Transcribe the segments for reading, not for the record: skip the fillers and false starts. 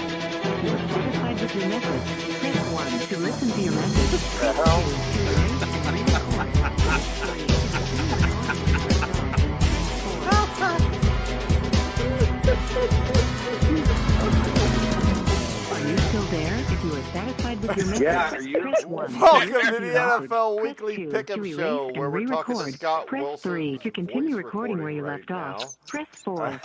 satisfied with your message, press 1 to listen to your message. The hell? Are you still there? If you are satisfied with your message, Yeah, are you? press 1 to Welcome listen to to the your message. NFL Press Weekly 2 Pick'em to erase Show, and where we're talking to re-record. Scott Press Wilson's 3 to continue voice recording where you right left off. now. Press 4.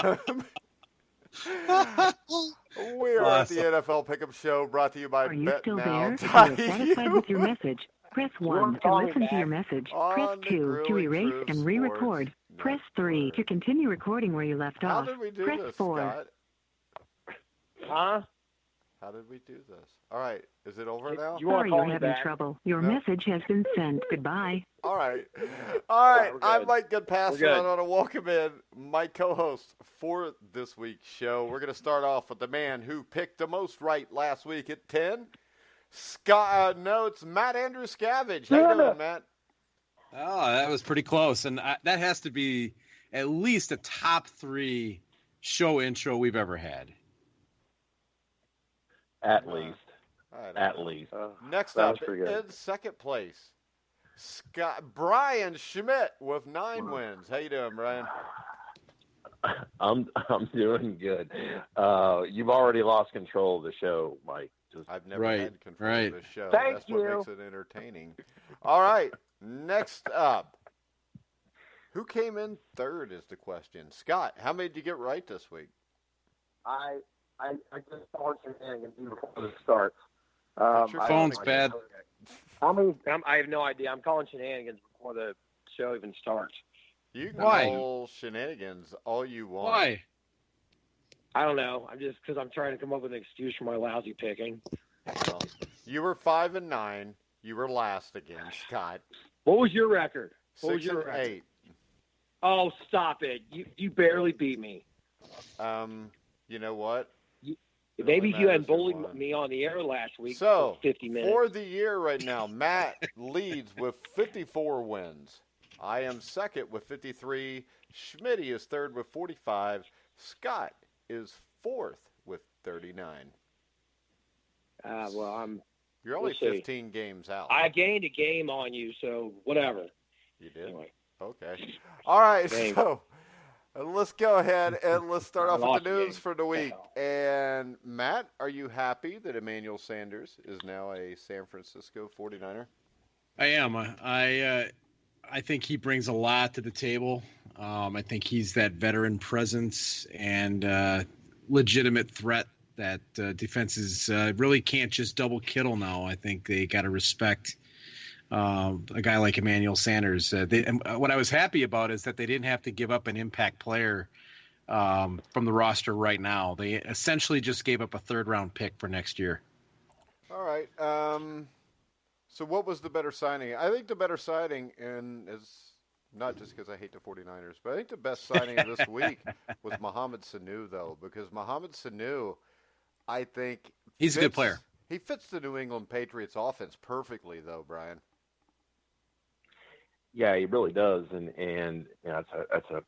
We are at the NFL Pick'em Show, brought to you by Are you still there? If you are satisfied BetNow.eu. with your message, press 1 to listen to your message. Press On the 2 to Grueling erase Truth and re-record. Sports Press 3 to continue recording where you left How off. did we do Press this, 4. Scott? Huh? How did we do this? All right, is it over now? You want Sorry to call you're me having back? trouble. Your No. message has been sent. Goodbye. All right. All right. we're I'm good. Mike Goodpaster. We're good. I want to welcome in my co-host for this week's show. We're going to start off with the man who picked the most right last week at 10. Scott, no, it's Matt Andruscavage. How you doing, Matt? Oh, that was pretty close. And that has to be at least a top 3 show intro we've ever had. At least. At least. Next that up, was pretty good. in second place, Brian Schmidt with 9 wins. How you doing, Brian? I'm doing good. You've already lost control of the show, Mike. I've never had control of this show. Thank That's you. what makes it entertaining. All right, next up. Who came in third is the question. Scott, how many did you get right this week? I just thought shenanigans before the start. Your phone's bad. I have no idea. I'm calling shenanigans before the show even starts. You can Why? call shenanigans all you want. Why? I don't know. I'm just because I'm trying to come up with an excuse for my lousy picking. Well, you were 5-9. You were last again, Scott. What was your record? What 6 was your and record? 8. Oh, stop it! You barely beat me. You know what? Maybe if you had matters who bullied won. me on the air last week So, for 50 minutes. for the year right now, Matt leads with 54 wins. I am second with 53. Schmidt is third with 45. Scott is fourth with 39. You're only we'll see. 15 games out. I gained a game on you, so whatever. You did? Anyway. Okay. All right, Thanks. so let's go ahead and let's start off with lost the the news game. for the week. And, Matt, are you happy that Emmanuel Sanders is now a San Francisco 49er? I am. I think he brings a lot to the table. I think he's that veteran presence and legitimate threat that defenses really can't just double Kittle now. I think they got to respect a guy like Emmanuel Sanders. What I was happy about is that they didn't have to give up an impact player from the roster right now. They essentially just gave up a third-round pick for next year. All right. So what was the better signing? I think the better signing, and is not just because I hate the 49ers, but I think the best signing of this week was Mohamed Sanu, though, because Mohamed Sanu, I think He's a good player. He fits the New England Patriots offense perfectly, though, Brian. Yeah, he really does, and that's a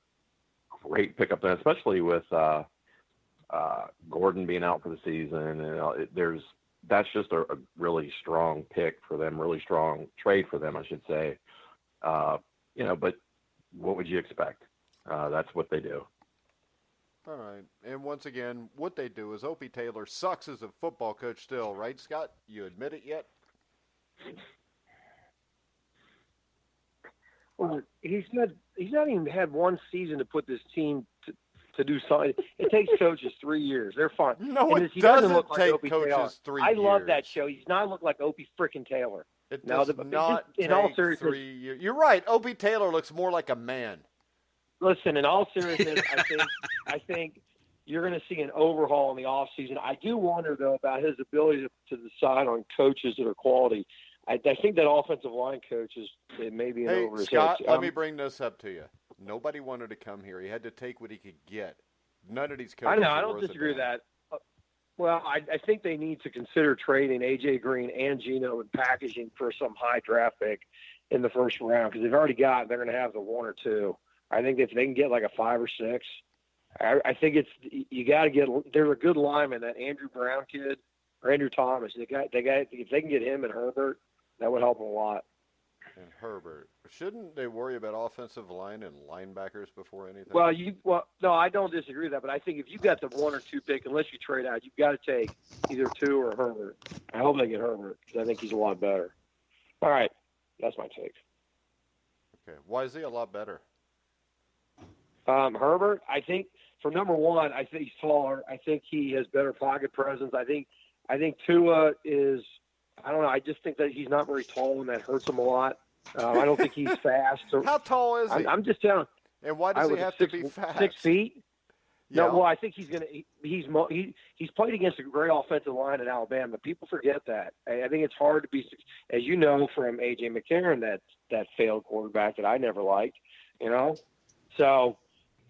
great pickup, and especially with Gordon being out for the season, and that's just a really strong pick for them, really strong trade for them, I should say. But what would you expect? That's what they do. All right. And once again, what they do is Opie Taylor sucks as a football coach still, right, Scott? You admit it yet? Well, he's not even had one season to put this team to do something. It takes coaches 3 years. They're fine. No, and it he doesn't look like take Opie coaches Taylor. 3 I years. love that show. He's not look like Opie freaking Taylor. It No, does the- not in take all seriousness- 3 years. You're right. Opie Taylor looks more like a man. Listen, in all seriousness, I think you're going to see an overhaul in the offseason. I do wonder, though, about his ability to decide on coaches that are quality. I think that offensive line coach is maybe an Hey, over his Scott, head. let me bring this up to you. Nobody wanted to come here. He had to take what he could get. None of these coaches I know. are I don't worth a disagree with damn. that. Well, I think they need to consider trading A.J. Green and Geno and packaging for some high draft pick in the first round because they've already got – they're going to have the 1 or 2. I think if they can get like a 5 or 6, I think you got to get. There's a good lineman, that Andrew Brown kid or Andrew Thomas. They got if they can get him and Herbert, that would help them a lot. And Herbert, shouldn't they worry about offensive line and linebackers before anything? Well, no, I don't disagree with that, but I think if you got the 1 or 2 pick, unless you trade out, you've got to take either 2 or Herbert. I hope they get Herbert because I think he's a lot better. All right, that's my take. Okay, why is he a lot better? Herbert, I think for number one, I think he's taller. I think he has better pocket presence. I think Tua is. I don't know. I just think that he's not very tall, and that hurts him a lot. I don't think he's fast. How tall is he? I'm just telling. And why does he have to be fast? 6 feet. Yeah. No, well, I think he's played against a great offensive line in Alabama. People forget that. I think it's hard to be, as you know, from A.J. McCarron, that failed quarterback that I never liked. So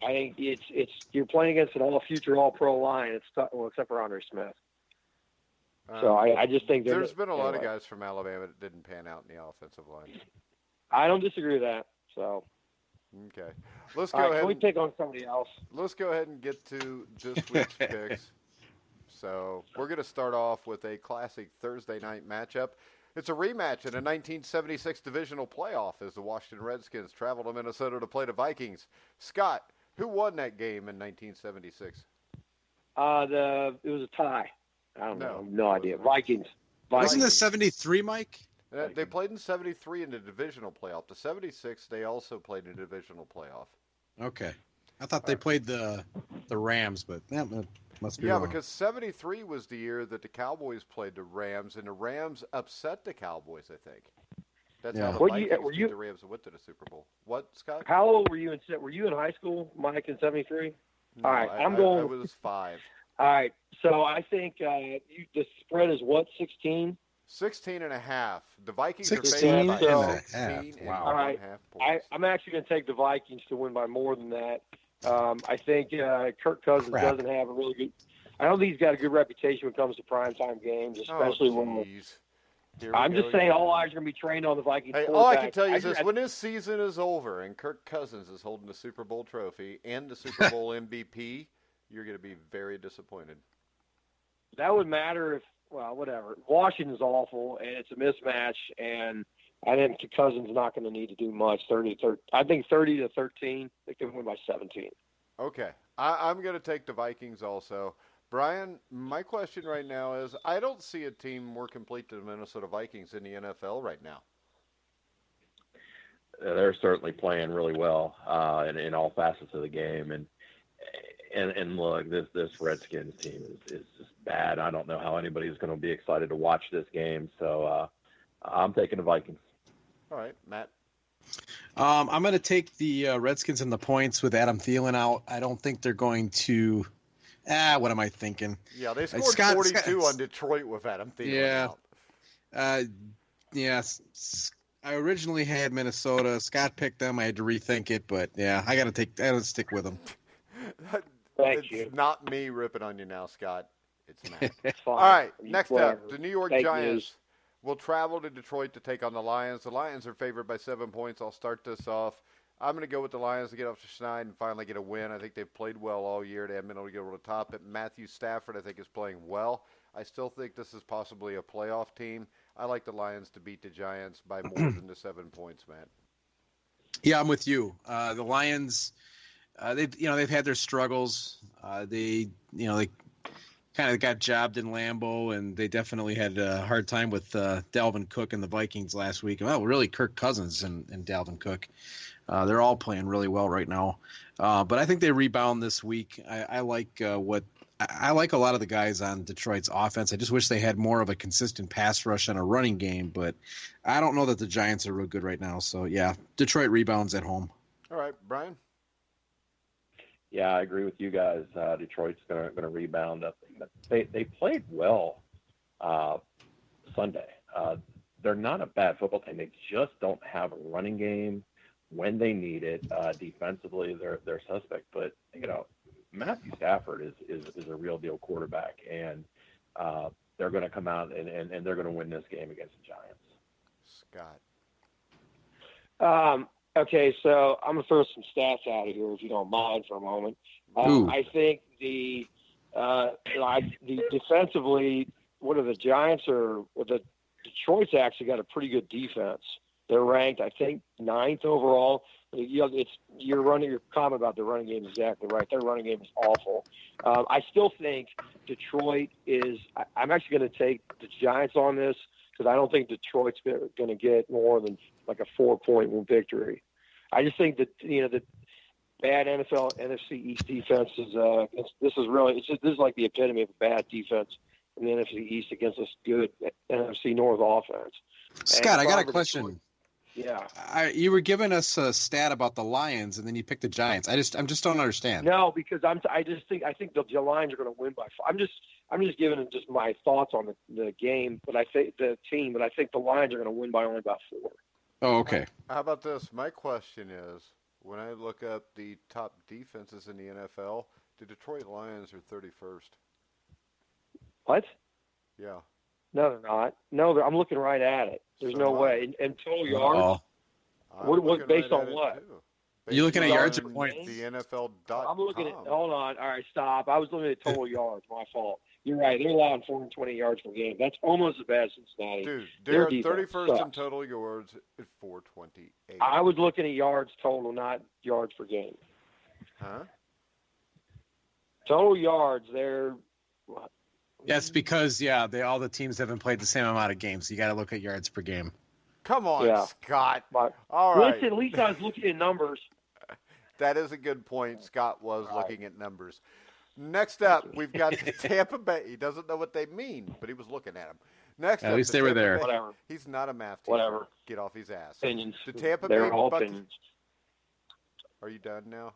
I think it's you're playing against an all-pro line. It's tough, well, except for Andre Smith. So I just think there's been a lot of guys from Alabama that didn't pan out in the offensive line. I don't disagree with that. So. Okay. Let's go ahead. Can we pick on somebody else? Let's go ahead and get to this week's picks. So we're going to start off with a classic Thursday night matchup. It's a rematch in a 1976 divisional playoff as the Washington Redskins travel to Minnesota to play the Vikings. Scott, who won that game in 1976? It was a tie. I don't know. No idea. Vikings. Wasn't this 73, Mike? They played in 73 in the divisional playoff. The 76, they also played in the divisional playoff. Okay. I thought they played the Rams, but that must be wrong. Yeah, because 73 was the year that the Cowboys played the Rams, and the Rams upset the Cowboys, I think. That's how the Vikings beat the Rams and went to the Super Bowl. What, Scott? How old were you in high school, Mike, in 73? No, all right, I was 5. All right, so I think the spread is what, 16? 16 and a half. The Vikings 16 are favored by 16 wow. All right. points. I'm actually going to take the Vikings to win by more than that. I think Kirk Cousins doesn't have a really good – I don't think he's got a good reputation when it comes to primetime games, especially when – I'm just saying all eyes are going to be trained on the Vikings. Hey, all I can tell you is this. When this season is over and Kirk Cousins is holding the Super Bowl trophy and the Super Bowl MVP, you're going to be very disappointed. That would matter if – well, whatever. Washington's awful, and it's a mismatch, and I think Cousins is not going to need to do much. I think 30-13. They can win by 17. Okay. I'm going to take the Vikings also. Brian, my question right now is I don't see a team more complete than the Minnesota Vikings in the NFL right now. They're certainly playing really well in all facets of the game, and look, this Redskins team is just bad. I don't know how anybody's going to be excited to watch this game, so I'm taking the Vikings. All right, Matt. I'm going to take the Redskins and the points with Adam Thielen out. I don't think they're going to. What am I thinking? Yeah, they scored 42 on Detroit with Adam Thielen out. Yes. I originally had Minnesota. Scott picked them. I had to rethink it, but yeah, I got to stick with them. It's not me ripping on you now, Scott. It's Matt. It's fine. All right, next up, the New York Fake Giants news. will travel to Detroit to take on the Lions. The Lions are favored by 7 points. I'll start this off. I'm going to go with the Lions to get off the schneid and finally get a win. I think they've played well all year. They haven't been able to get over the top. But Matthew Stafford, I think, is playing well. I still think this is possibly a playoff team. I like the Lions to beat the Giants by more than the 7 points, Matt. Yeah, I'm with you. The Lions, they've had their struggles. They kind of got jobbed in Lambeau, and they definitely had a hard time with Dalvin Cook and the Vikings last week. Well, really, Kirk Cousins and Dalvin Cook. They're all playing really well right now. But I think they rebound this week. I like I like a lot of the guys on Detroit's offense. I just wish they had more of a consistent pass rush and a running game, but I don't know that the Giants are real good right now. So, yeah, Detroit rebounds at home. All right, Brian? Yeah, I agree with you guys. Detroit's going to rebound. They played well Sunday. They're not a bad football team. They just don't have a running game when they need it. Defensively, they're suspect. But Matthew Stafford is a real deal quarterback, and they're going to come out and they're going to win this game against the Giants. Scott. Okay, so I'm going to throw some stats out of here, if you don't mind, for a moment. I think the defensively, what are the Giants Detroit's actually got a pretty good defense. They're ranked, I think, 9th overall. Your comment about the running game is exactly right. Their running game is awful. I still think Detroit is. I'm actually going to take the Giants on this because I don't think Detroit's going to get more than like a 4-point win victory. I just think that the bad NFL NFC East defense is. This is like the epitome of a bad defense in the NFC East against this good NFC North offense. Scott, I got a question. Yeah. You were giving us a stat about the Lions, and then you picked the Giants. I just don't understand. No, because I think the Lions are going to win by 5. I'm just giving just my thoughts on the game, but I think the team, but I think the Lions are going to win by only about 4. Oh, okay. How about this? My question is, when I look up the top defenses in the NFL, the Detroit Lions are 31st. What? Yeah. No, they're not. No, I'm looking right at it. There's no way. And total yards? What based on what? You looking at yards or points? The NFL.com. I'm looking at. Hold on. All right, stop. I was looking at total yards. My fault. You're right. They're allowing 420 yards per game. That's almost as bad as Cincinnati. Dude, they're 31st in total yards at 428. I was looking at yards total, not yards per game. Huh? Total yards, they're. Yes, because all the teams haven't played the same amount of games. So you got to look at yards per game. Come on, Scott. All right. Listen, at least I was looking at numbers. That is a good point. Scott was looking at numbers. Next up, we've got the Tampa Bay. He doesn't know what they mean, but he was looking at them. Next up, at least they were there. Whatever. He's not a math teacher. Whatever. Get off his ass. Opinions. The Tampa They're Bay all Buccaneers. opinions. Are you done now?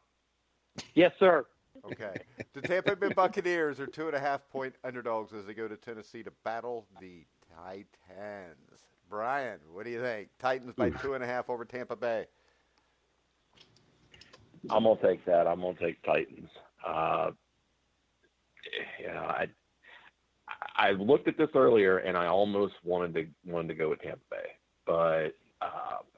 Yes, sir. Okay. The Tampa Bay Buccaneers are 2.5-point underdogs as they go to Tennessee to battle the Titans. Brian, what do you think? Titans by 2.5 over Tampa Bay. I'm gonna take that. I'm gonna take Titans. I looked at this earlier and I almost wanted to go with Tampa Bay, but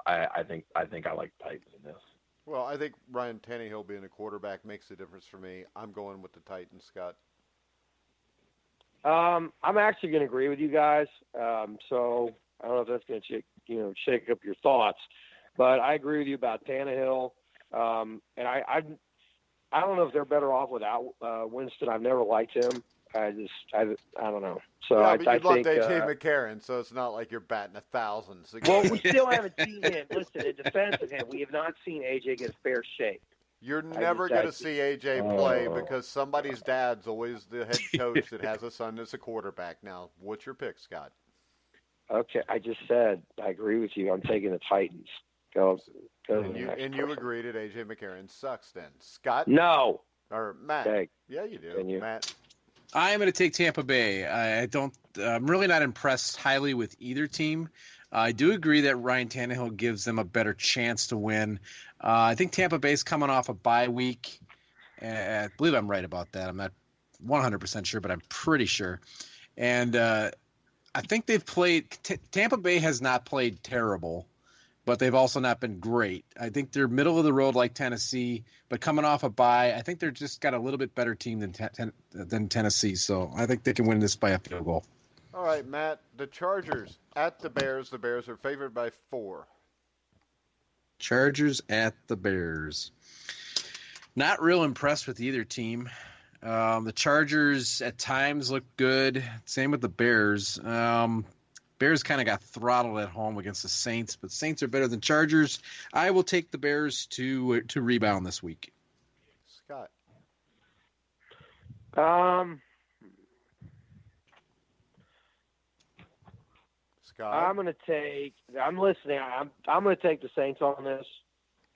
I think I like Titans in this. Well, I think Ryan Tannehill being a quarterback makes a difference for me. I'm going with the Titans, Scott. I'm actually going to agree with you guys. So I don't know if that's going to shake up your thoughts, but I agree with you about Tannehill. And I don't know if they're better off without Winston. I've never liked him. I don't know. So yeah, I but you think A.J. McCarron, so it's not like you're batting 1,000. So well, we still haven't seen him. Listen, in defense of him, we have not seen A.J. get a fair shake. You're never going to see A.J. play because somebody's dad's always the head coach that has a son that's a quarterback. Now, what's your pick, Scott? Okay, I just said I agree with you. I'm taking the Titans. Go and you agree that A.J. McCarron sucks then. Scott? No. Or Matt? Okay. Yeah, you do. Matt? I'm going to take Tampa Bay. I'm really not impressed highly with either team. I do agree that Ryan Tannehill gives them a better chance to win. I think Tampa Bay's coming off a bye week. I believe I'm right about that. I'm not 100% sure, but I'm pretty sure. And I think they've played Tampa Bay has not played terrible, but they've also not been great. I think they're middle of the road like Tennessee, but coming off a bye, I think they're just got a little bit better team than Tennessee. So I think they can win this by a field goal. All right, Matt. The Chargers at the Bears. The Bears are favored by 4. Chargers at the Bears. Not real impressed with either team. The Chargers at times look good. Same with the Bears. Bears kind of got throttled at home against the Saints, but Saints are better than Chargers. I will take the Bears to rebound this week. Scott. Scott. I'm listening. I'm going to take the Saints on this.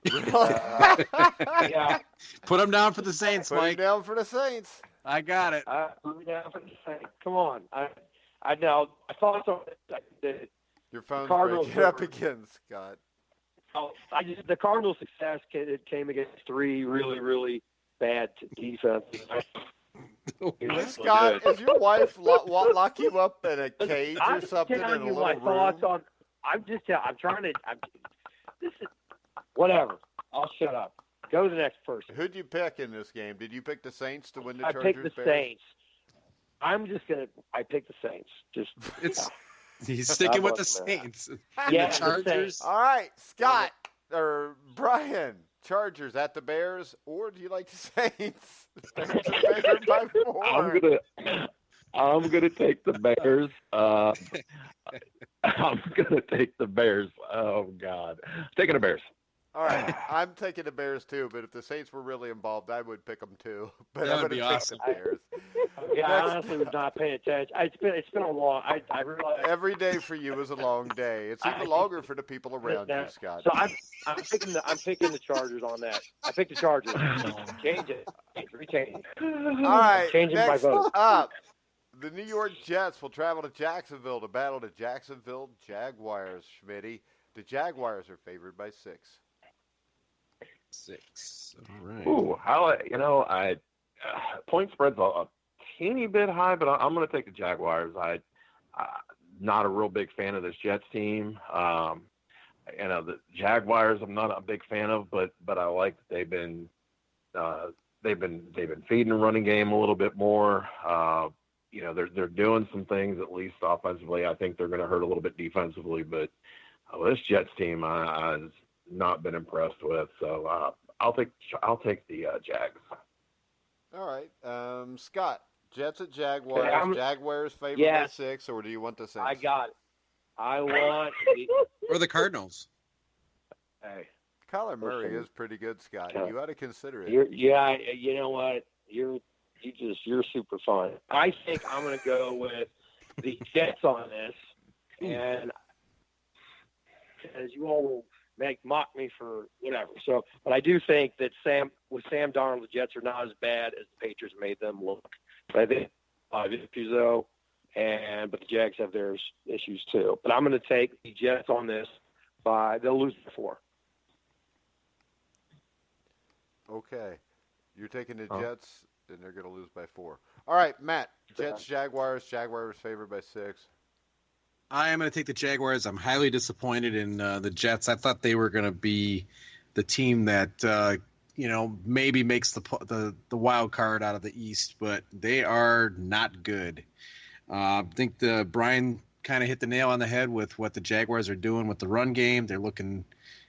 Yeah. Put them down for the Saints, Mike. Put them down for the Saints. I got it. Put me down for the Saints. Come on. I know. I thought so. Your phone's Cardinals breaking up again, Scott. The Cardinals' success came against 3 really, really bad defenses. Scott, is your wife lock you up in a cage or something? I'm telling in a you little my room? thoughts on. I'm trying to. This is whatever. I'll shut up. Go to the next person. Who'd you pick in this game? Did you pick the Saints to win the I Chargers? picked the Bears? Saints. I picked the Saints. He's sticking with the love that. Saints. Yeah, the the Chargers. Saints. All right, Scott or Brian, Chargers at the Bears, or do you like the Saints? Bears are favored by 4. I'm gonna take the Bears. I'm gonna take the Bears. Oh God, taking the Bears. All right, I'm taking the Bears too, but if the Saints were really involved, I would pick them too. But That I'm would going to be take awesome. the Bears. Yeah, I honestly was not paying attention. It's been a long. I realized. Every day for you is a long day. It's even longer for the people around you, Scott. So I'm picking the Chargers on that. I picked the Chargers. Change it. Rechange it. All right, Changing my next vote. up, the New York Jets will travel to Jacksonville to battle the Jacksonville Jaguars, Schmitty. The Jaguars are favored by 6. 6. All right. Ooh, I point spread's a teeny bit high, but I'm going to take the Jaguars. I'm not a real big fan of this Jets team. The Jaguars I'm not a big fan of, but I like that they've been feeding the running game a little bit more. They're doing some things at least offensively. I think they're going to hurt a little bit defensively, but this Jets team I've not been impressed with. So I'll take the Jags. All right, Scott, Jets at Jaguars. Okay, Jaguars favored by 6, or do you want the Saints? I got it. I want. Or the Cardinals. Hey, Kyler Murray Listen. is pretty good, Scott. Yeah. You ought to consider it. You know what? You're super fun. I think I'm going to go with the Jets on this, and as you all will mock me for whatever. So, but I do think that Sam Darnold, the Jets are not as bad as the Patriots made them look. But I think issues though, but the Jags have their issues too. But I'm going to take the Jets on this. They'll lose by 4. Okay, you're taking the Jets, and they're going to lose by 4. All right, Matt. Jets, Jaguars. Jaguars favored by 6. I am going to take the Jaguars. I'm highly disappointed in the Jets. I thought they were going to be the team that maybe makes the wild card out of the East, but they are not good. I think Brian kind of hit the nail on the head with what the Jaguars are doing with the run game. They're looking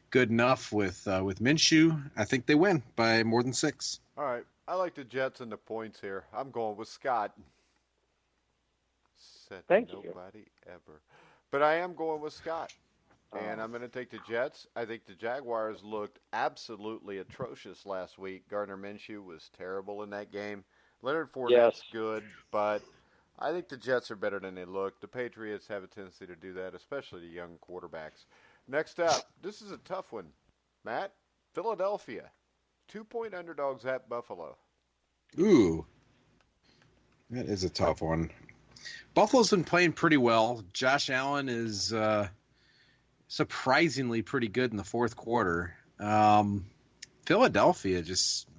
good enough with Minshew. I think they win by more than 6. All right, I like the Jets and the points here. I'm going with Scott. Thank you. Nobody ever. But I am going with Scott. And I'm going to take the Jets. I think the Jaguars looked absolutely atrocious last week. Gardner Minshew was terrible in that game. Leonard Fournette's good, but I think the Jets are better than they look. The Patriots have a tendency to do that, especially the young quarterbacks. Next up, this is a tough one. Matt, Philadelphia. 2-point underdogs at Buffalo. Ooh. That is a tough one. Buffalo's been playing pretty well. Josh Allen is surprisingly pretty good in the fourth quarter. Philadelphia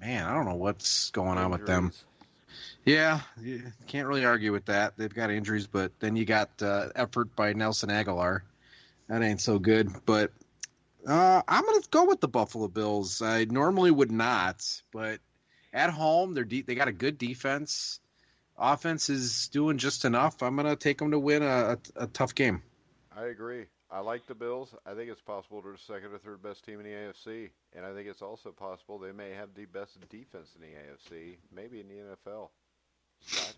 I don't know what's going on with them. Yeah, you can't really argue with that. They've got injuries, but then you got effort by Nelson Aguilar. That ain't so good. But I'm going to go with the Buffalo Bills. I normally would not, but at home, they got a good defense. Offense is doing just enough. I'm going to take them to win a tough game. I agree. I like the Bills. I think it's possible they're the second or third best team in the AFC. And I think it's also possible they may have the best defense in the AFC, maybe in the NFL. Scott?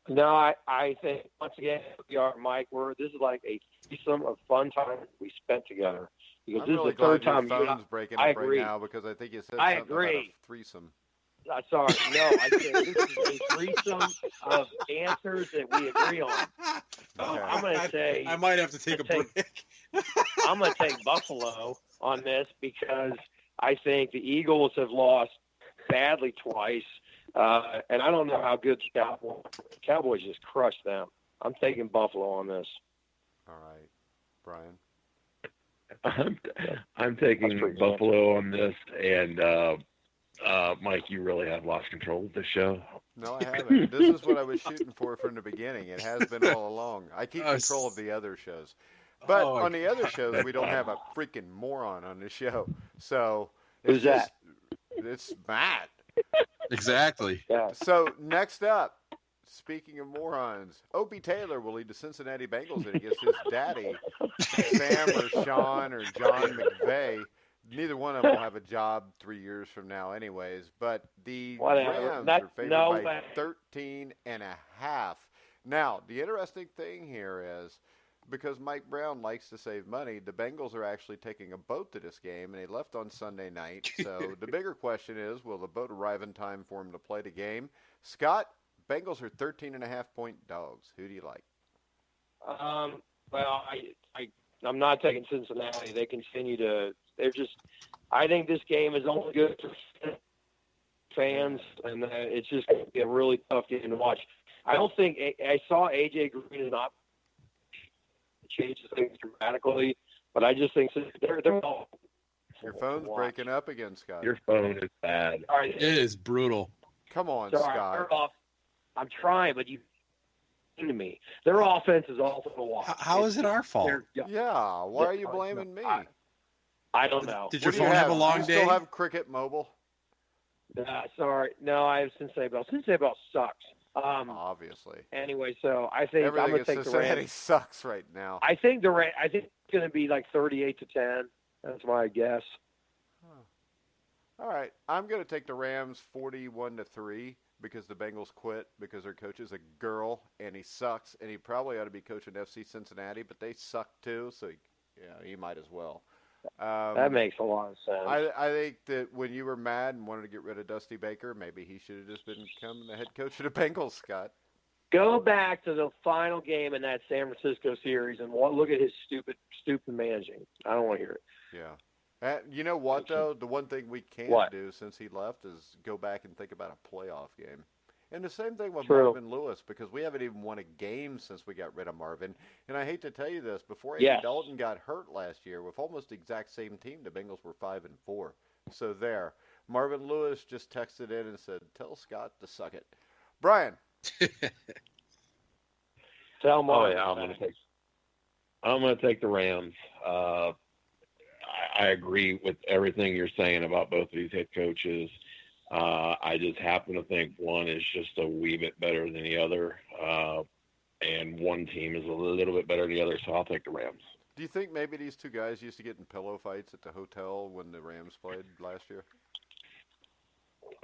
No, I think, once again, we are, Mike, this is like a threesome of fun time we spent together. Because I'm this really is the third glad time your phone's breaking up right now because I think you said something about a threesome. Sorry, no, I said this is a threesome of answers that we agree on. Okay. I'm going to say I might have to take a break. I'm going to take Buffalo on this because I think the Eagles have lost badly twice, and I don't know how good the Cowboys just crushed them. I'm taking Buffalo on this. All right, Brian. I'm taking Buffalo on this, and Mike, you really have lost control of the show. No, I haven't. This is what I was shooting for from the beginning. It has been all along. I keep control of the other shows. But on the other shows, we don't have a freaking moron on the show. So Who's that? It's Matt. Exactly. Yeah. So next up, speaking of morons, Opie Taylor will lead the Cincinnati Bengals in against his daddy, Sam or Sean or John McVay. Neither one of them will have a job 3 years from now anyways, but the Whatever. Rams are favored by 13.5. Now, the interesting thing here is, because Mike Brown likes to save money, the Bengals are actually taking a boat to this game, and they left on Sunday night. So the bigger question is, will the boat arrive in time for him to play the game? Scott, Bengals are 13.5-point dogs. Who do you like? Well, I'm not taking Cincinnati. They continue to. I think this game is only good for fans, and it's just going to be a really tough game to watch. I don't think I saw AJ Green is not changes things dramatically, but I just think they're all. Your phone's breaking up again, Scott. Your phone is bad. All right, It is brutal. Come on, sorry, Scott. they're off. I'm trying, but you to me. Their offense is awful to watch. How is it our fault? Yeah, why are you blaming me? I don't know. Did your What do you phone have a long Do you day? still have Cricket Mobile? Sorry. No, I have Cincinnati Bell. Cincinnati Bell sucks. Obviously. Anyway, so I think I'm Everything going in to take the Cincinnati Rams. sucks right now. I think it's going to be like 38-10. That's my guess. All right, I'm going to take the Rams 41-3 because the Bengals quit because their coach is a girl and he sucks, and he probably ought to be coaching FC Cincinnati, but they suck too, so he might as well. That makes a lot of sense. I think that when you were mad and wanted to get rid of Dusty Baker, maybe he should have just been becoming the head coach of the Bengals, Scott. Go back to the final game in that San Francisco series and look at his stupid managing. I don't want to hear it. Yeah. You know what, though? The one thing we can't do since he left is go back and think about a playoff game. And the same thing with Marvin Lewis, because we haven't even won a game since we got rid of Marvin. And I hate to tell you this, before Andy Dalton got hurt last year, with almost the exact same team, the Bengals were 5-4. So there. Marvin Lewis just texted in and said, "Tell Scott to suck it." Brian. Tell Marvin. I'm going to take the Rams. I agree with everything you're saying about both of these head coaches. I just happen to think one is just a wee bit better than the other, and one team is a little bit better than the other, so I'll take the Rams. Do you think maybe these two guys used to get in pillow fights at the hotel when the Rams played last year?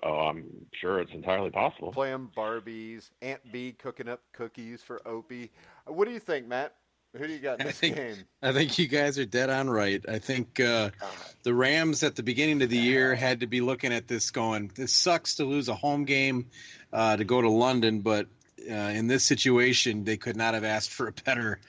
Oh, I'm sure it's entirely possible. Playing Barbies, Aunt B cooking up cookies for Opie. What do you think, Matt? Who do you got in this game? I think you guys are dead on right. I think the Rams at the beginning of the year had to be looking at this going, this sucks to lose a home game to go to London, but in this situation, they could not have asked for a better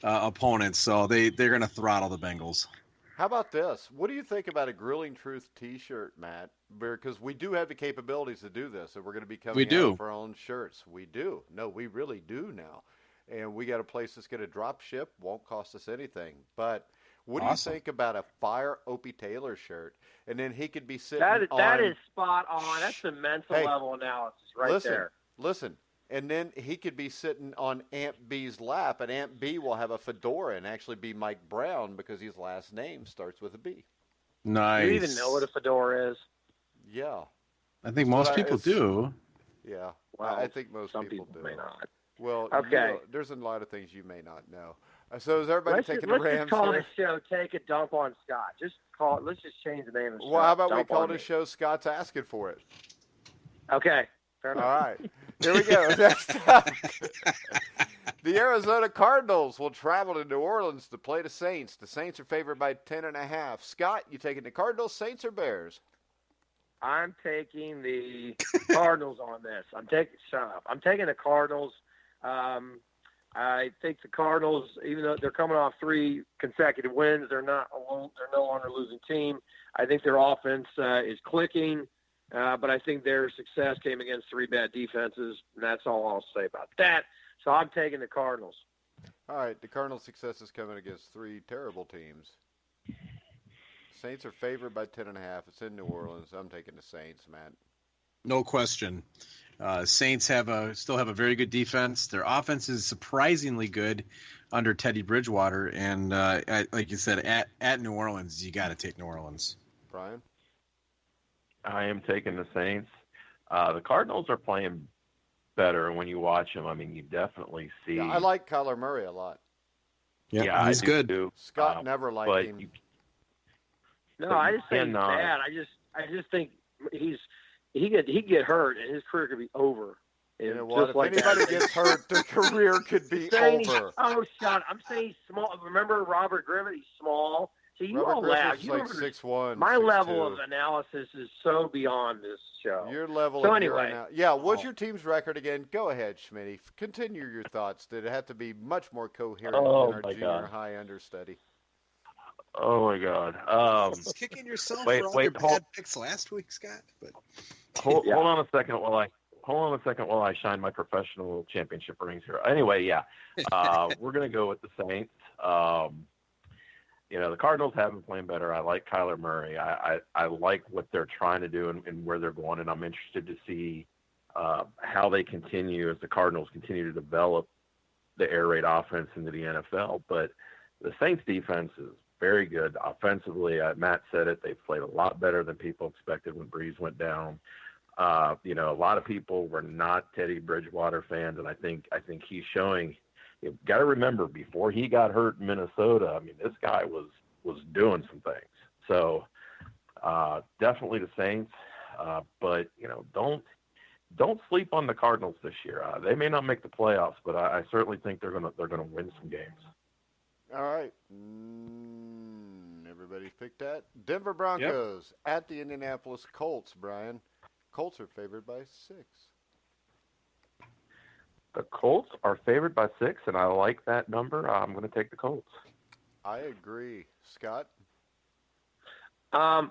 opponent, so they're going to throttle the Bengals. How about this? What do you think about a Grilling Truth T-shirt, Matt? Because we do have the capabilities to do this, and we're going to be coming out with our own shirts. We do. No, we really do now. And we got a place that's going to drop ship, won't cost us anything. But what do you think about a Fire Opie Taylor shirt? And then he could be sitting on... That is spot on. That's the mental level analysis there. Listen. And then he could be sitting on Aunt B's lap, and Aunt B will have a fedora and actually be Mike Brown because his last name starts with a B. Nice. Do you even know what a fedora is? Yeah. I think most people do. Yeah. Well, I think most people do. May not. Well, okay. There's a lot of things you may not know. So is everybody taking the Rams? Let's just call here? the show "Take a Dump on Scott." Just call it. Let's just change the name of the show. Well, how about Dump we call on the me. show "Scott's Asking for It"? Okay. Fair enough. All right. Here we go. Next up, the Arizona Cardinals will travel to New Orleans to play the Saints. The Saints are favored by 10.5. Scott, you taking the Cardinals, Saints, or Bears? I'm taking the Cardinals on this. I'm taking the Cardinals. I think the Cardinals, even though they're coming off 3 consecutive wins, they're not alone. They're no longer a losing team. I think their offense is clicking, but I think their success came against 3 bad defenses, and that's all I'll say about that. So I'm taking the Cardinals. All right, the Cardinals' success is coming against 3 terrible teams. Saints are favored by 10.5. It's in New Orleans. I'm taking the Saints, man. No question. Saints still have a very good defense. Their offense is surprisingly good under Teddy Bridgewater, and like you said, at New Orleans, you got to take New Orleans. Brian? I am taking the Saints. The Cardinals are playing better, and when you watch them, I mean, you definitely see. Yeah, I like Kyler Murray a lot. Yeah, he's I do good. too. Scott never liked but him. No, But I you just think he's cannot- bad. I just think he could get hurt and his career could be over. You know And what? just If like anybody that. gets hurt, their career could be Saying over. Oh, shut! I'm saying he's small. Remember Robert Griffin? He's small. So you Robert all laugh. Griffith's You like don't 6'1", My 6'2". level of analysis is so beyond this show. Your level So of anyway. yeah, what's your team's record again? Go ahead, Schmitty. Continue your thoughts. Did it have to be much more coherent Oh, than our my junior God. high understudy? Oh my God. Just kicking yourself wait, for all wait, your hold- bad picks last week, Scott. But Hold on a second while I shine my professional championship rings here. Anyway, yeah, we're gonna go with the Saints. The Cardinals have been playing better. I like Kyler Murray. I like what they're trying to do and where they're going, and I'm interested to see how they continue as the Cardinals continue to develop the air raid offense into the NFL. But the Saints defense is very good offensively. Matt said it. They've played a lot better than people expected when Breeze went down. A lot of people were not Teddy Bridgewater fans, and I think he's showing. You've got to remember, before he got hurt in Minnesota, I mean, this guy was doing some things. So definitely the Saints, but don't sleep on the Cardinals this year. They may not make the playoffs, but I certainly think they're gonna win some games. All right. Everybody picked that. Denver Broncos at the Indianapolis Colts, Brian. Colts are favored by 6. The Colts are favored by 6, and I like that number. I'm going to take the Colts. I agree. Scott? I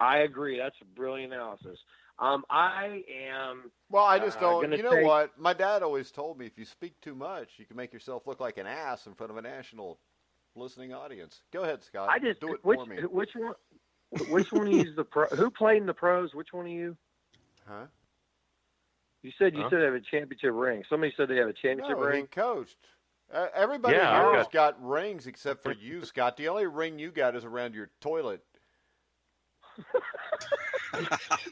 agree. That's a brilliant analysis. I am. Well, I just don't. You know take- what? My dad always told me if you speak too much, you can make yourself look like an ass in front of a national listening audience. Go ahead, Scott. Do it for me. Which one? Which one of you is the pro? Who played in the pros? Which one of you? Huh? You said they have a championship ring. Somebody said they have a championship No, he ring. coached. Everybody Yeah, here has got rings except for you, Scott. The only ring you got is around your toilet.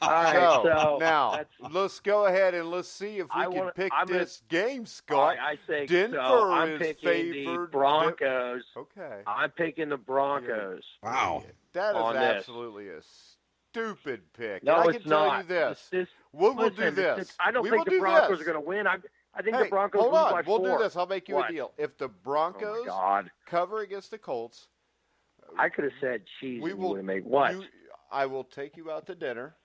All right, so now let's go ahead and let's see if we can pick this game, Scott. I say Denver so. I'm is picking the favored. Broncos. Okay. I'm picking the Broncos. wow, That is on this. absolutely a stupid pick. No, and I it's can tell not. you this. This- We'll listen, do this. I don't We think will the do Broncos this. are going to win. I think Hey, the Broncos hold lose on. by We'll 4. do this. I'll make you What? a deal. If the Oh, Broncos my God. cover against the Colts, I could have said cheese we and will you would have made what? I will take you out to dinner,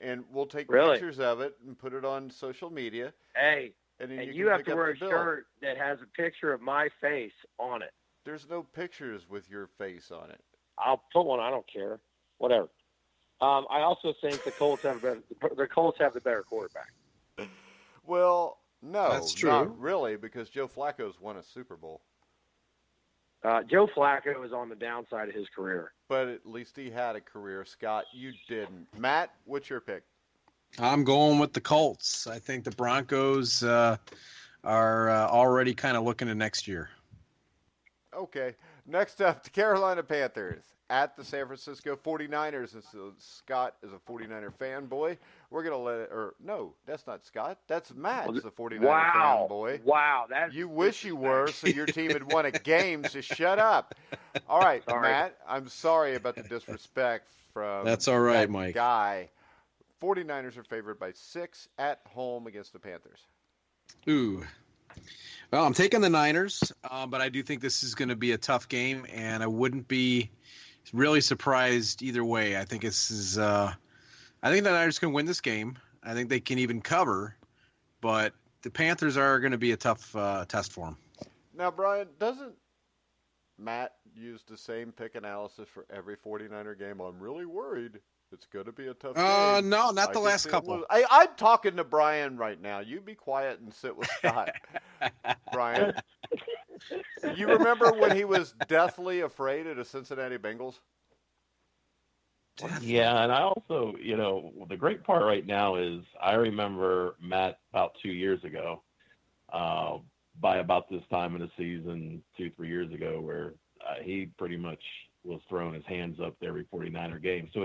and we'll take Really? pictures of it and put it on social media. Hey, And then and you you can have pick to up wear the a bill. shirt that has a picture of my face on it. There's no pictures with your face on it. I'll put one. I don't care. Whatever. I also think the Colts have the better quarterback. Well, no, That's true. not really, because Joe Flacco's won a Super Bowl. Joe Flacco is on the downside of his career. But at least he had a career. Scott, you didn't. Matt, what's your pick? I'm going with the Colts. I think the Broncos are already kind of looking to next year. Okay. Next up, the Carolina Panthers at the San Francisco 49ers. And so Scott is a 49er fanboy. We're going to let it, or no, that's not Scott. That's Matt, the 49er fanboy. Wow. You wish you were, so your team had won a game, so shut up. All right, Sorry. Matt, I'm sorry about the disrespect from That's all right, that Mike. guy. 49ers are favored by 6 at home against the Panthers. Ooh. Well, I'm taking the Niners, but I do think this is going to be a tough game, and I wouldn't be really surprised either way. I think this is. I think the Niners can win this game. I think they can even cover, but the Panthers are going to be a tough test for them. Now, Brian, doesn't Matt use the same pick analysis for every 49er game? I'm really worried it's going to be a tough game. No, not I the can last see it couple. lose. I'm talking to Brian right now. You be quiet and sit with Scott. Brian, you remember when he was deathly afraid of the Cincinnati Bengals? Yeah, and I also, the great part right now is I remember Matt about 2 years ago, by about this time of the season, 2-3 years ago, where he pretty much was throwing his hands up to every 49er game. So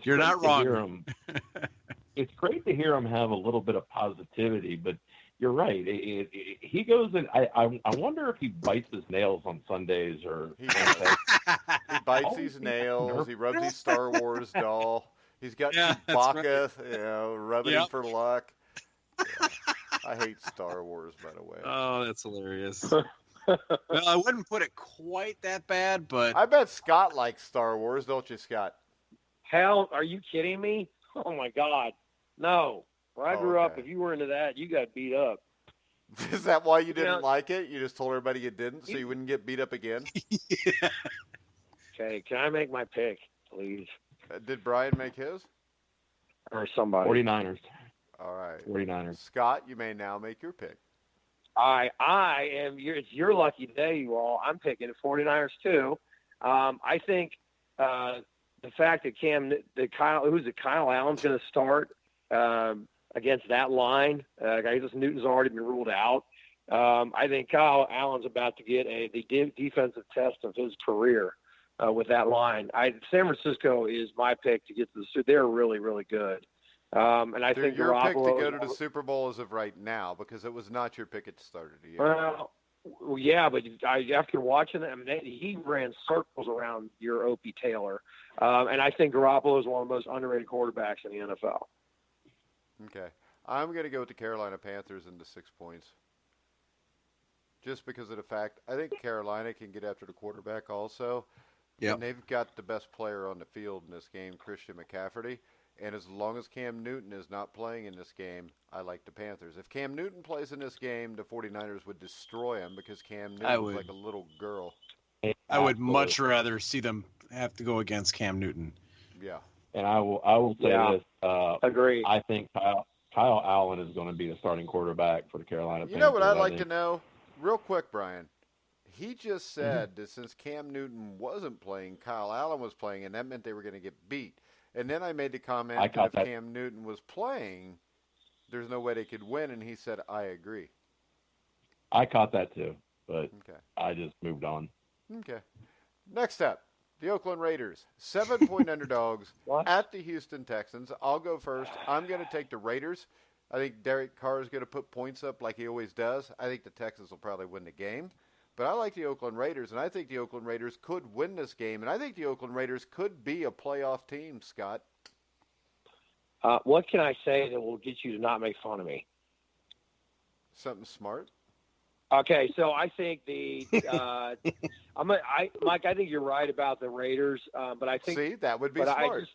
You're great not to wrong. hear him. It's great to hear him have a little bit of positivity, but you're right. He goes in. I wonder if he bites his nails on Sundays or. He bites his nails. He rubs his Star Wars doll. He's got Chewbacca, rubbing him for luck. Yeah. I hate Star Wars, by the way. Oh, that's hilarious. Well, I wouldn't put it quite that bad, but I bet Scott likes Star Wars, don't you, Scott? Hell, are you kidding me? Oh my God, no. Where I grew up, if you were into that, you got beat up. Is that why you didn't like it? You just told everybody you didn't, so you wouldn't get beat up again? Yeah. Okay, can I make my pick, please? Did Brian make his? Or somebody? 49ers. All right. 49ers. Scott, you may now make your pick. I am. It's your lucky day, you all. I'm picking 49ers too. I think the fact that Kyle Allen's going to start against that line. I guess Newton's already been ruled out. I think Kyle Allen's about to get the defensive test of his career with that line. San Francisco is my pick to get to the. They're really, really good. And I think your pick to Garoppolo go to the Super Bowl as of right now, because it was not your pick at the start of the year. Well, yeah, but after watching them, he ran circles around your Opie Taylor, and I think Garoppolo is one of the most underrated quarterbacks in the NFL. Okay, I'm going to go with the Carolina Panthers into 6 points, just because of the fact I think Carolina can get after the quarterback also. Yep. And they've got the best player on the field in this game, Christian McCaffrey. And as long as Cam Newton is not playing in this game, I like the Panthers. If Cam Newton plays in this game, the 49ers would destroy him because Cam Newton is like a little girl. I would much rather see them have to go against Cam Newton. Yeah. And I will say this. Agree. I think Kyle Allen is going to be the starting quarterback for the Carolina Panthers. You know what I'd like to know? Real quick, Brian. He just said that since Cam Newton wasn't playing, Kyle Allen was playing, and that meant they were going to get beat. And then I made the comment that if Cam Newton was playing, there's no way they could win, and he said, I agree. I caught that too, but I just moved on. Okay. Next up, the Oakland Raiders, 7-point underdogs at the Houston Texans. I'll go first. I'm going to take the Raiders. I think Derek Carr is going to put points up like he always does. I think the Texans will probably win the game. But I like the Oakland Raiders, and I think the Oakland Raiders could win this game. And I think the Oakland Raiders could be a playoff team, Scott. What can I say that will get you to not make fun of me? Something smart? Okay, so I think Mike, I think you're right about the Raiders, but I think that would be smart.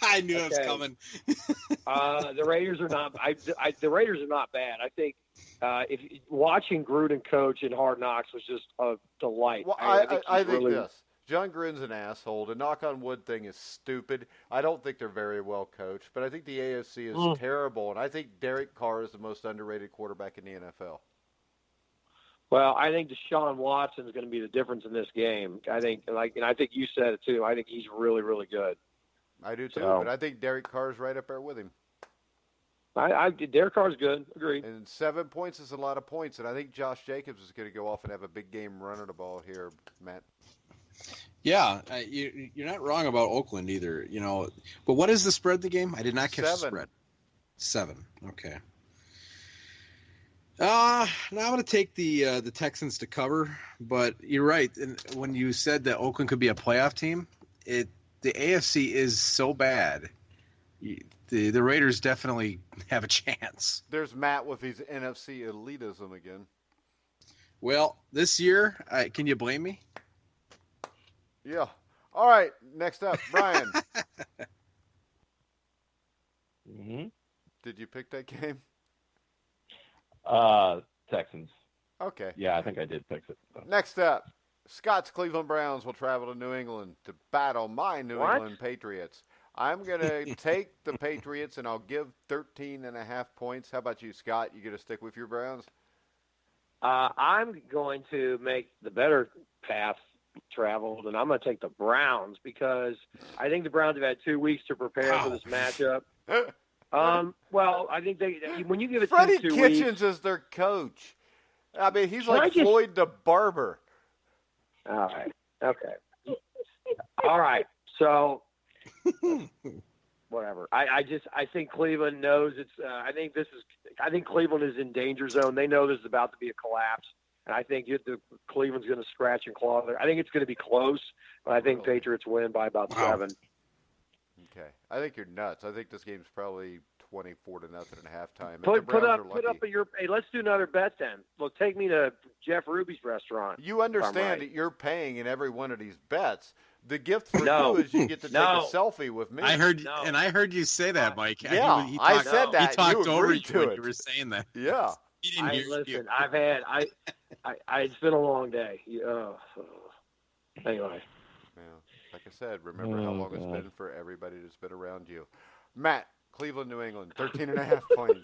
I knew it was coming. The Raiders are not. The Raiders are not bad. I think if watching Gruden coach in Hard Knocks was just a delight. Well, I think this. John Gruden's an asshole. The knock on wood thing is stupid. I don't think they're very well coached, but I think the AFC is terrible, and I think Derek Carr is the most underrated quarterback in the NFL. Well, I think Deshaun Watson is going to be the difference in this game. I think, and I think you said it too. I think he's really, really good. I do too, but I think Derek Carr's right up there with him. Derek Carr's good. Agreed. And 7 points is a lot of points, and I think Josh Jacobs is going to go off and have a big game running the ball here, Matt. Yeah, you're not wrong about Oakland either. But what is the spread of the game? I did not catch the spread. 7. Okay. Now I'm going to take the Texans to cover, but you're right. And when you said that Oakland could be a playoff team, the AFC is so bad. The Raiders definitely have a chance. There's Matt with his NFC elitism again. Well, this year, can you blame me? Yeah. All right. Next up, Brian. Did you pick that game? Texans. Okay. Yeah, I think I did pick it. So. Next up, Scott's Cleveland Browns will travel to New England to battle my New England Patriots. I'm going to take the Patriots, and I'll give 13.5 points. How about you, Scott? You going to stick with your Browns? I'm going to make the better path traveled, and I'm going to take the Browns because I think the Browns have had 2 weeks to prepare for this matchup. Well, I think when you give it Freddie 2 Kitchens weeks, is their coach. I mean, he's like Floyd the Barber. All right. Okay. All right. So Whatever. I think Cleveland knows it's. I think Cleveland is in danger zone. They know this is about to be a collapse, and I think Cleveland's going to scratch and claw there. I think it's going to be close, but I think Patriots win by about 7. Okay, I think you're nuts. I think this game's probably 24-0 at halftime. Put up your. Hey, let's do another bet then. Look, take me to Jeff Ruby's restaurant. You understand that you're paying in every one of these bets. The gift for you is you get to take a selfie with me. I heard you say that, Mike. Yeah, I said that. He talked you over agreed to when it. you were saying that. Yeah. He didn't hear listen, you. I've had it's been a long day. Anyway. Yeah. Like I said, remember how long it's been for everybody that's been around you. Matt, Cleveland, New England, 13.5 points.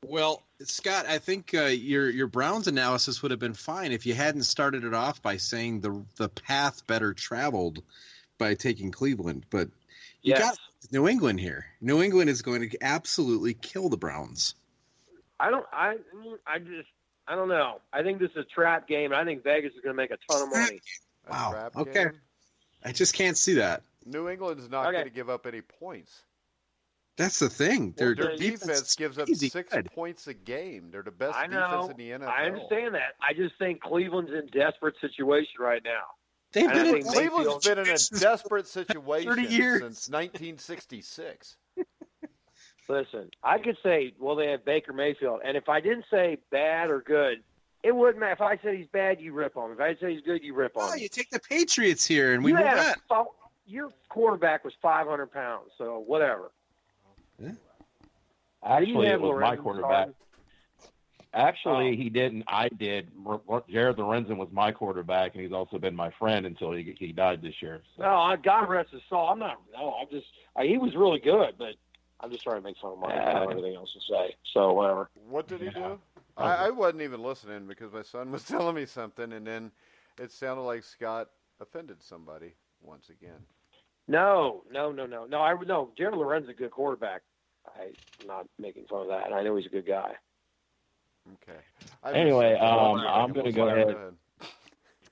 Well, Scott, I think your Browns analysis would have been fine if you hadn't started it off by saying the path better traveled by taking Cleveland. But you got New England here. New England is going to absolutely kill the Browns. I don't know. I think this is a trap game, and I think Vegas is going to make a ton of money. Wow. Okay. I just can't see that. New England's not going to give up any points. That's the thing. Their defense gives up 6 points a game. They're the best defense in the NFL. I understand that. I just think Cleveland's in a desperate situation right now. Cleveland's been in a desperate situation since 1966. Listen, I could say, well, they have Baker Mayfield, and if I didn't say bad or good, it wouldn't matter. If I said he's bad, you rip on him. If I said he's good, you rip on him. You take the Patriots here, and we move on. Your quarterback was 500 pounds, so whatever. Yeah. Actually, it was my quarterback. Actually, he didn't. I did. Jared Lorenzen was my quarterback, and he's also been my friend until he died this year. So. No, God rest his soul. He was really good, but I'm just trying to make fun of Mike. I don't have anything else to say. So whatever. What did he do? I wasn't even listening because my son was telling me something, and then it sounded like Scott offended somebody once again. No. Jared Lorenzen's a good quarterback. I'm not making fun of that. I know he's a good guy. Okay. Anyway, I'm going to go ahead.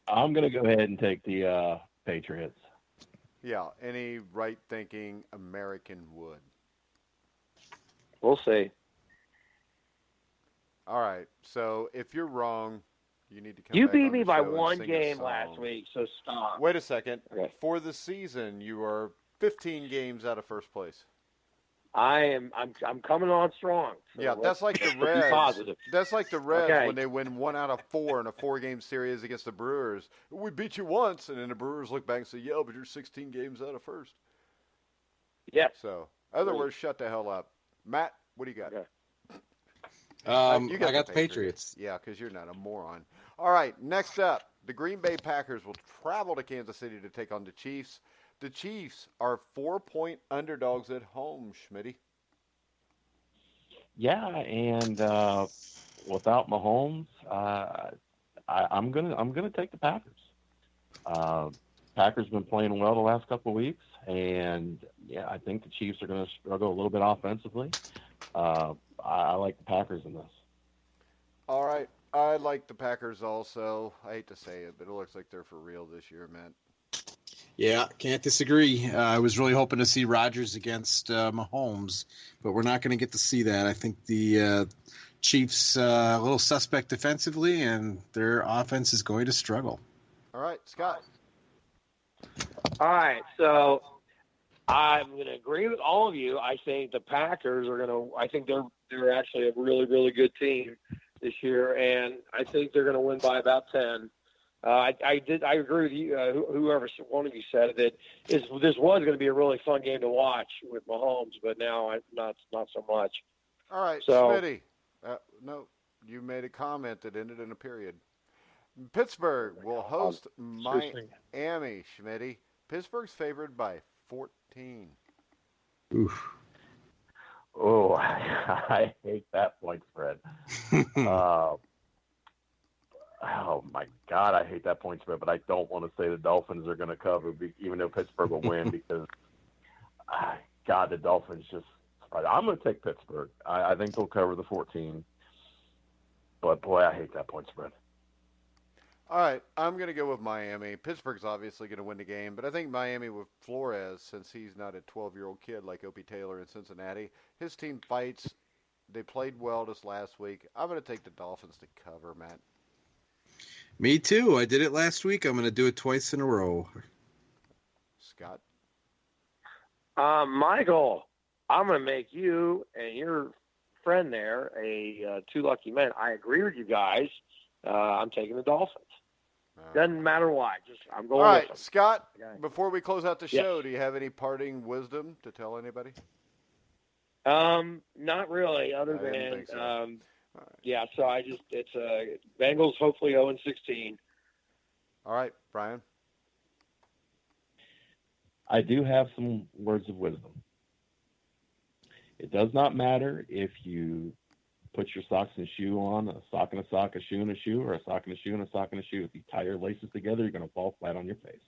I'm going to go ahead and take the Patriots. Yeah, any right-thinking American would. We'll see. All right. So if you're wrong, you need to come You back beat on me the by show and one sing a game song. last week, so stop. Wait a second. Okay. For the season, you are 15 games out of first place. I'm coming on strong. So yeah, that's like the Reds. Positive. That's like the Reds Okay. when they win 1 out of 4 in a 4-game series against the Brewers. We beat you once, and then the Brewers look back and say, "Yeah, but you're 16 games out of first." Yeah. So, in other words, shut the hell up, Matt. What do you got? Okay. You I got the Patriots. Yeah, because you're not a moron. All right, next up, the Green Bay Packers will travel to Kansas City to take on the Chiefs. The Chiefs are 4-point underdogs at home, Schmitty. Yeah, and without Mahomes, I'm gonna take the Packers. Packers been playing well the last couple of weeks, and yeah, I think the Chiefs are going to struggle a little bit offensively. I like the Packers in this. All right, I like the Packers also. I hate to say it, but it looks like they're for real this year, man. Yeah, can't disagree. I was really hoping to see Rodgers against Mahomes, but we're not going to get to see that. I think the Chiefs a little suspect defensively, and their offense is going to struggle. All right, Scott. All right, so I'm going to agree with all of you. I think the Packers are going to. I think they're actually a really, really good team this year, and I think they're going to win by about 10. I agree with you. Whoever one of you said that this was going to be a really fun game to watch with Mahomes, but now not so much. All right, so, Schmitty. No, you made a comment that ended in a period. Pittsburgh will host Miami, Schmitty. Pittsburgh's favored by 14. Oof. Oh, I hate that point spread. Oh, my God, I hate that point spread, but I don't want to say the Dolphins are going to cover, even though Pittsburgh will win, because, God, the Dolphins just – I'm going to take Pittsburgh. I think they'll cover the 14. But, boy, I hate that point spread. All right, I'm going to go with Miami. Pittsburgh's obviously going to win the game, but I think Miami with Flores, since he's not a 12-year-old kid like Opie Taylor in Cincinnati, his team fights. They played well this last week. I'm going to take the Dolphins to cover, Matt. Me too. I did it last week. I'm going to do it twice in a row. Scott? Michael, I'm going to make you and your friend there two lucky men. I agree with you guys. I'm taking the Dolphins. Doesn't matter why. I'm going All right, with them. Scott, Okay. before we close out the show, do you have any parting wisdom to tell anybody? Not really, other I didn't than think so. All right. yeah. So it's Bengals hopefully 0-16. All right, Brian. I do have some words of wisdom. It does not matter if you put your socks and shoe on, a sock and a sock, a shoe and a shoe, or a sock and a shoe and a sock and a shoe. If you tie your laces together, you're going to fall flat on your face.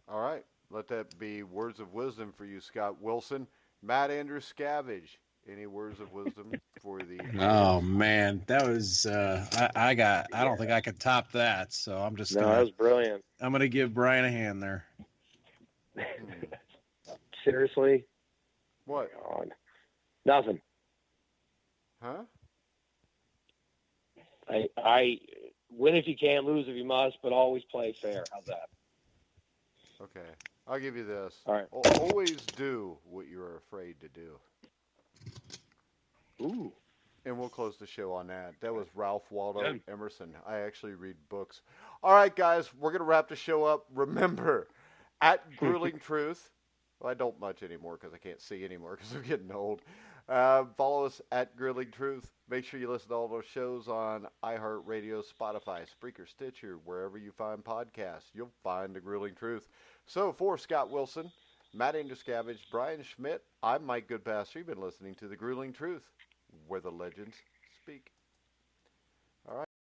All right. Let that be words of wisdom for you, Scott Wilson. Matt Andruscavage, any words of wisdom for the Oh man, that was I don't think I could top that. So I'm just No, that was brilliant. I'm gonna give Brian a hand there. Seriously? What? God. Nothing. Huh? I win if you can, lose if you must, but always play fair. How's that? Okay. I'll give you this. All right. Always do what you're afraid to do. Ooh. And we'll close the show on that. That was Ralph Waldo Good. Emerson. I actually read books. All right, guys, we're going to wrap the show up. Remember, at Grueling Truth, well, I don't much anymore because I can't see anymore because I'm getting old. Follow us at Grilling Truth. Make sure you listen to all those shows on iHeartRadio, Spotify, Spreaker, Stitcher, wherever you find podcasts. You'll find the Grilling Truth. So for Scott Wilson, Matt Andruscavage, Brian Schmidt, I'm Mike Goodpaster. You've been listening to the Grueling Truth, where the legends speak.